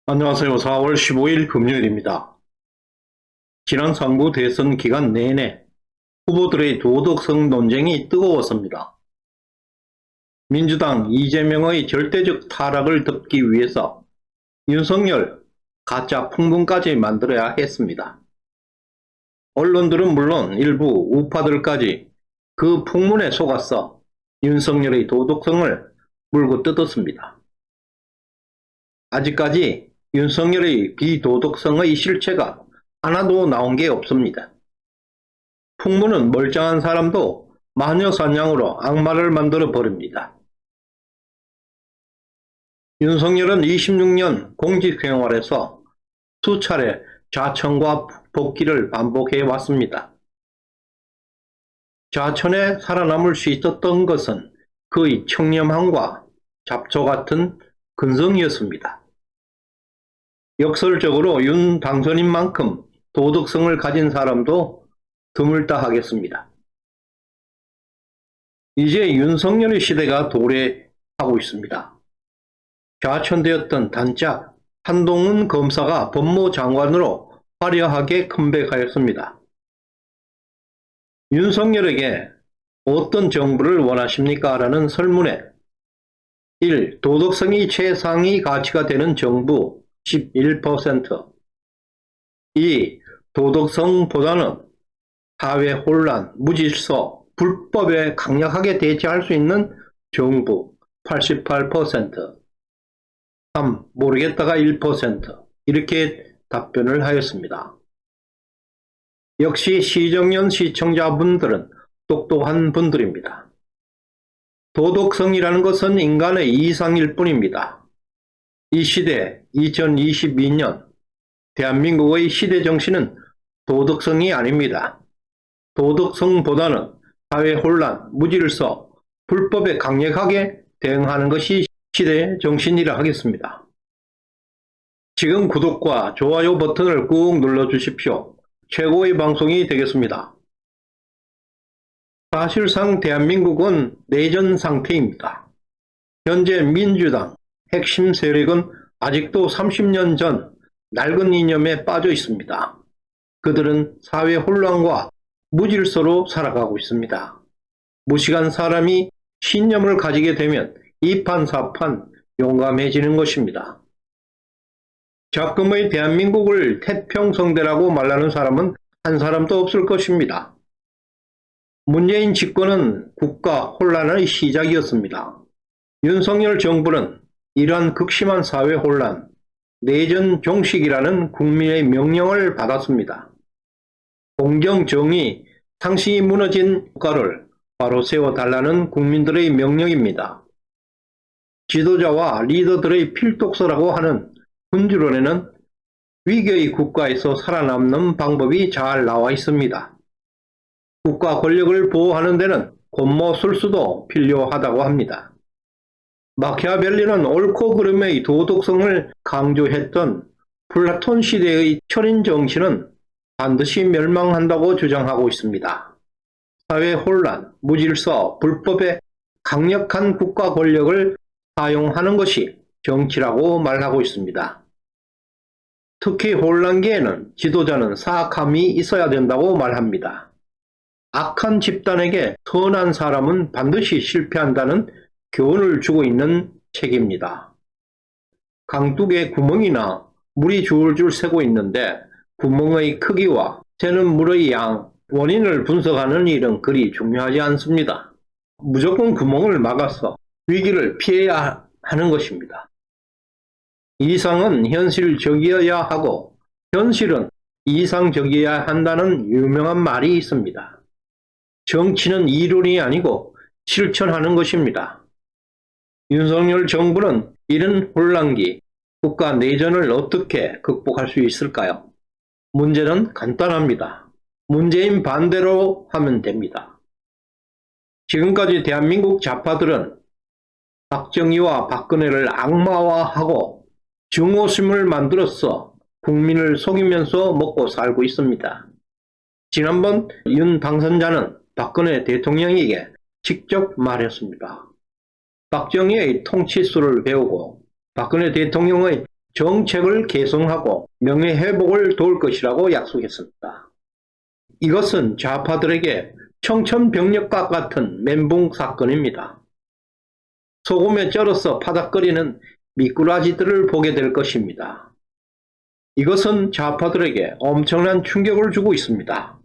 안녕하세요. 4월 15일 금요일입니다. 지난 상부 대선 기간 내내 후보들의 도덕성 논쟁이 뜨거웠습니다. 민주당 이재명의 절대적 타락을 덮기 위해서 윤석열 가짜 풍문까지 만들어야 했습니다. 언론들은 물론 일부 우파들까지 그 풍문에 속아서 윤석열의 도덕성을 물고 뜯었습니다. 아직까지 윤석열의 비도덕성의 실체가 하나도 나온 게 없습니다. 풍문은 멀쩡한 사람도 마녀사냥으로 악마를 만들어 버립니다. 윤석열은 26년 공직생활에서 수차례 좌천과 복귀를 반복해 왔습니다. 좌천에 살아남을 수 있었던 것은 그의 청렴함과 잡초 같은 근성이었습니다. 역설적으로 윤 당선인 만큼 도덕성을 가진 사람도 드물다 하겠습니다. 이제 윤석열의 시대가 도래하고 있습니다. 좌천되었던 단짝 한동훈 검사가 법무장관으로 화려하게 컴백하였습니다. 윤석열에게 어떤 정부를 원하십니까? 라는 설문에 1. 도덕성이 최상위 가치가 되는 정부 11%, 2. 도덕성보다는 사회 혼란, 무질서, 불법에 강력하게 대처할 수 있는 정부 88%, 3. 모르겠다가 1%, 이렇게 답변을 하였습니다. 역시 시정연 시청자분들은 똑똑한 분들입니다. 도덕성이라는 것은 인간의 이상일 뿐입니다. 이 시대 2022년 대한민국의 시대 정신은 도덕성이 아닙니다. 도덕성보다는 사회 혼란, 무질서, 불법에 강력하게 대응하는 것이 시대 정신이라 하겠습니다. 지금 구독과 좋아요 버튼을 꾹 눌러주십시오. 최고의 방송이 되겠습니다. 사실상 대한민국은 내전 상태입니다. 현재 민주당 핵심 세력은 아직도 30년 전 낡은 이념에 빠져 있습니다. 그들은 사회 혼란과 무질서로 살아가고 있습니다. 무식한 사람이 신념을 가지게 되면 이판사판 용감해지는 것입니다. 적금의 대한민국을 태평성대라고 말하는 사람은 한 사람도 없을 것입니다. 문재인 집권은 국가 혼란의 시작이었습니다. 윤석열 정부는 이러한 극심한 사회 혼란, 내전 종식이라는 국민의 명령을 받았습니다. 공정, 정의, 상식이 무너진 국가를 바로 세워달라는 국민들의 명령입니다. 지도자와 리더들의 필독서라고 하는 군주론에는 위기의 국가에서 살아남는 방법이 잘 나와 있습니다. 국가 권력을 보호하는 데는 곤모술수도 필요하다고 합니다. 마키아벨리는 옳고 그름의 도덕성을 강조했던 플라톤 시대의 철인 정신은 반드시 멸망한다고 주장하고 있습니다. 사회 혼란, 무질서, 불법에 강력한 국가 권력을 사용하는 것이 정치라고 말하고 있습니다. 특히 혼란기에는 지도자는 사악함이 있어야 된다고 말합니다. 악한 집단에게 선한 사람은 반드시 실패한다는 교훈을 주고 있는 책입니다. 강둑에 구멍이나 물이 줄줄 새고 있는데 구멍의 크기와 새는 물의 양, 원인을 분석하는 일은 그리 중요하지 않습니다. 무조건 구멍을 막아서 위기를 피해야 하는 것입니다. 이상은 현실적이어야 하고 현실은 이상적이어야 한다는 유명한 말이 있습니다. 정치는 이론이 아니고 실천하는 것입니다. 윤석열 정부는 이런 혼란기, 국가 내전을 어떻게 극복할 수 있을까요? 문제는 간단합니다. 문재인 반대로 하면 됩니다. 지금까지 대한민국 좌파들은 박정희와 박근혜를 악마화하고 증오심을 만들어서 국민을 속이면서 먹고 살고 있습니다. 지난번 윤 당선자는 박근혜 대통령에게 직접 말했습니다. 박정희의 통치술을 배우고 박근혜 대통령의 정책을 개선하고 명예회복을 도울 것이라고 약속했습니다. 이것은 좌파들에게 청천벽력과 같은 멘붕 사건입니다. 소금에 쩔어서 파닥거리는 미꾸라지들을 보게 될 것입니다. 이것은 좌파들에게 엄청난 충격을 주고 있습니다.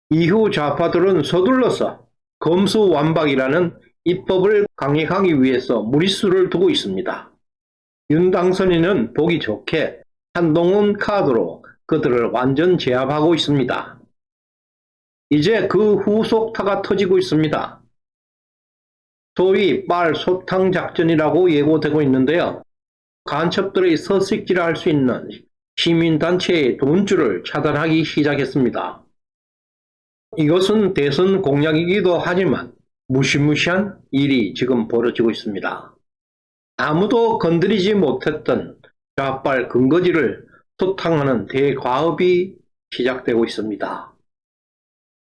이후 좌파들은 서둘러서 검수완박이라는 입법을 강행하기 위해서 무리수를 두고 있습니다. 윤 당선인은 보기 좋게 한동훈 카드로 그들을 완전 제압하고 있습니다. 이제 그 후속타가 터지고 있습니다. 소위 빨 소탕 작전이라고 예고되고 있는데요. 간첩들의 서식지라 할 수 있는 시민단체의 돈줄을 차단하기 시작했습니다. 이것은 대선 공약이기도 하지만 무시무시한 일이 지금 벌어지고 있습니다. 아무도 건드리지 못했던 좌빨 근거지를 소탕하는 대과업이 시작되고 있습니다.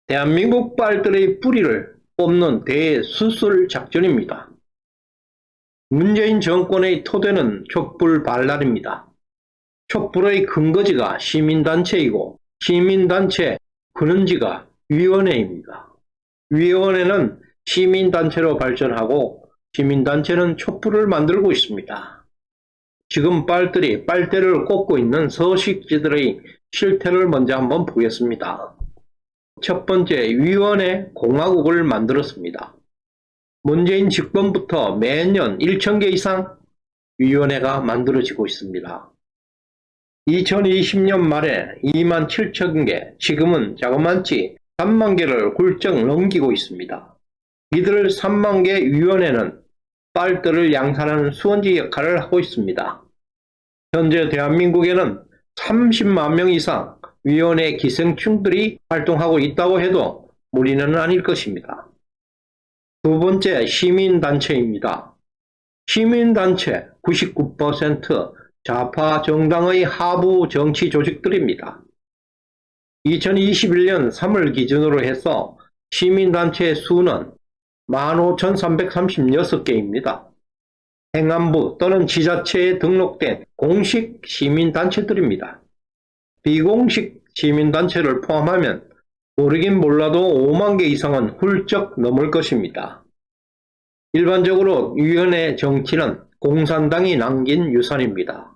대한민국 빨들의 뿌리를 뽑는 대수술 작전입니다. 문재인 정권의 토대는 촛불 발랄입니다. 촛불의 근거지가 시민단체이고 시민단체 근원지가 위원회입니다. 위원회는 시민단체로 발전하고 시민단체는 촛불을 만들고 있습니다. 지금 빨들이 빨대를 꽂고 있는 서식지들의 실태를 먼저 한번 보겠습니다. 첫 번째, 위원회 공화국을 만들었습니다. 문재인 집권부터 매년 1,000개 이상 위원회가 만들어지고 있습니다. 2020년 말에 27,000개, 지금은 자그만치 3만 개를 훌쩍 넘기고 있습니다. 이들 3만 개 위원회는 빨들을 양산하는 수원지 역할을 하고 있습니다. 현재 대한민국에는 30만 명 이상 위원회 기생충들이 활동하고 있다고 해도 무리는 아닐 것입니다. 두 번째, 시민단체입니다. 시민단체 99% 좌파 정당의 하부 정치 조직들입니다. 2021년 3월 기준으로 해서 시민단체 수는 15,336개입니다. 행안부 또는 지자체에 등록된 공식 시민단체들입니다. 비공식 시민단체를 포함하면 모르긴 몰라도 5만 개 이상은 훌쩍 넘을 것입니다. 일반적으로 위원회 정치는 공산당이 남긴 유산입니다.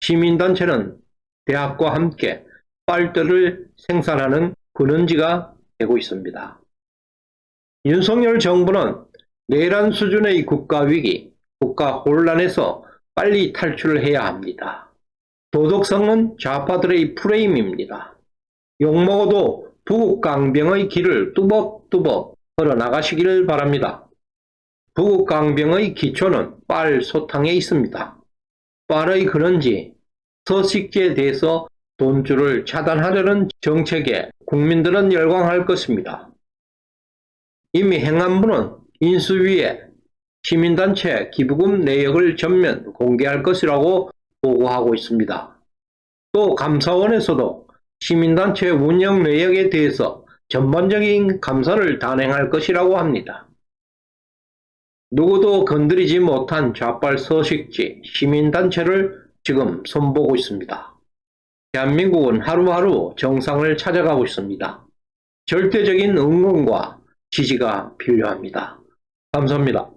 시민단체는 대학과 함께 빨대를 생산하는 근원지가 되고 있습니다. 윤석열 정부는 내란 수준의 국가위기, 국가 혼란에서 빨리 탈출을 해야 합니다. 도덕성은 좌파들의 프레임입니다. 욕먹어도 부국강병의 길을 뚜벅뚜벅 걸어나가시기를 바랍니다. 부국강병의 기초는 빨 소탕에 있습니다. 빨의 근원지, 서식지에 대해서 돈줄을 차단하려는 정책에 국민들은 열광할 것입니다. 이미 행안부는 인수위에 시민단체 기부금 내역을 전면 공개할 것이라고 보고하고 있습니다. 또 감사원에서도 시민단체 운영 내역에 대해서 전반적인 감사를 단행할 것이라고 합니다. 누구도 건드리지 못한 좌빨 서식지, 시민단체를 지금 손보고 있습니다. 대한민국은 하루하루 정상을 찾아가고 있습니다. 절대적인 응원과 지지가 필요합니다. 감사합니다.